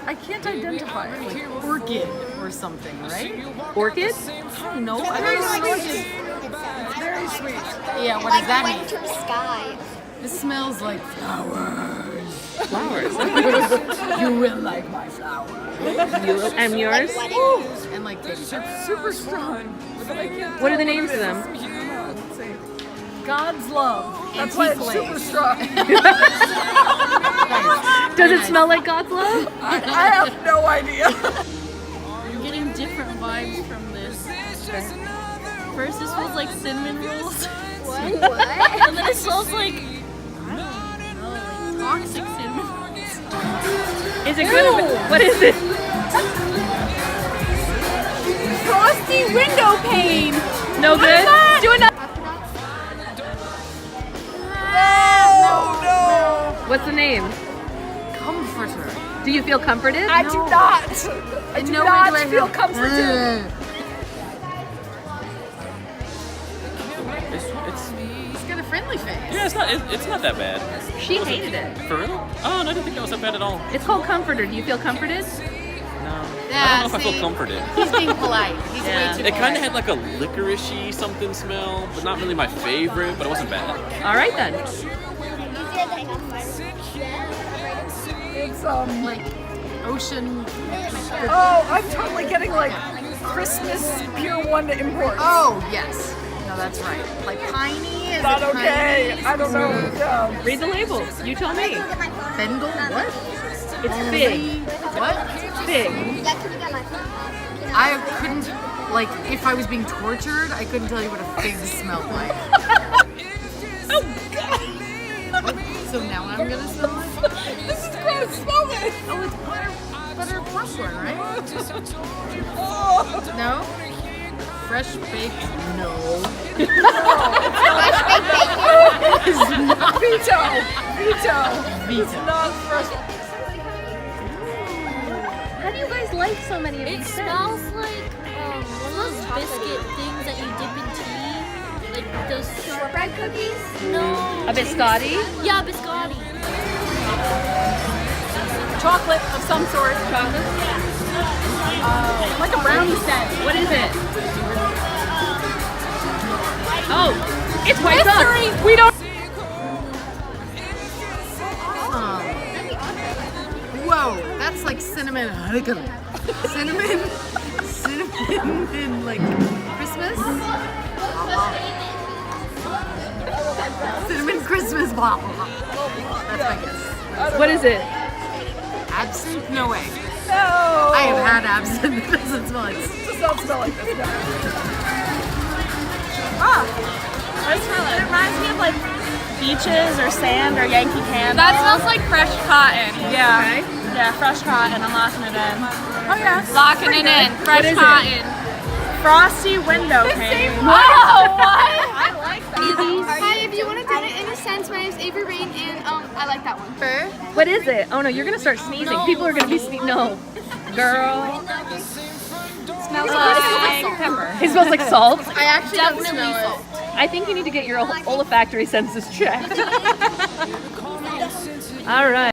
I can't identify it. Like orchid or something, right? Orchid? I don't know. I don't know. It's very sweet. Yeah, what does that mean? To the sky. This smells like flowers. Flowers. You will like my flowers. And yours? And like baby. It's super strong. But I can't What are the names of them? Let's see. God's love. That's why it's super strong. Does it smell like God's love? I have no idea. I'm getting different vibes from this. First, it smells like cinnamon rolls. What? And then it smells like, I don't know, like toxic cinnamon rolls. Is it good? What is it? Frosty window pane! No good? Do another. No. What's the name? Comforter. Do you feel comforted? I do not. I do not feel comforted. It's got a friendly face. Yeah, it's not that bad. She hated it. For real? Oh, no, I didn't think that was that bad at all. It's called Comforter. Do you feel comforted? No. I don't know if I feel comforted. He's being polite. He's Yeah. way too It kind of had like a licoricey something smell, but not really my favorite, but it wasn't bad. All right then. It's like ocean. Oh, I'm totally getting like Christmas Pier 1 to import. Oh yes. No, that's right. Like piney is not okay. Piney? I don't know. Yeah. Read the label. You tell me. Bengal what? It's big. What? Big. Yeah, can you get my phone? I couldn't, like, if I was being tortured, I couldn't tell you what a fig smelled like. Oh God. So now I'm gonna smell it? This is gross, smell it! Oh, it's butter popcorn, right? No? Fresh baked? No. Fresh baked bacon. It's not. Veto! It's not fresh. How do you guys like so many of It these smells like one of those biscuit things that you dip in tea. Like those Shortbread cookies? No. A biscotti? Yeah, biscotti. Chocolate of some sort. Chocolate? Like a brownie set. What is it? Oh, it's white sauce. We don't. Whoa, that's like cinnamon. Cinnamon and like Christmas. Cinnamon Christmas blah blah blah. That's my guess. What is it? Absinthe? No way. No. I have had absinthe. It doesn't smell like this. It does not smell like this. I smell it. It reminds me of like beaches or sand or Yankee Candle. That smells like fresh cotton. Yeah. Okay. Yeah, fresh cotton. I'm locking it in. Oh yeah. Locking it in. Fresh What is it? cotton. Frosty window pane. Oh, what? I like that. Hi, if you want to do it in a sense, my name's Avery Rain, and I like that one. What is it? Oh no, you're gonna start sneezing. No. People are gonna be sneezing. No, girl. Smells like pepper. It smells like salt. I actually definitely salt. I think you need to get your olfactory senses checked. All right.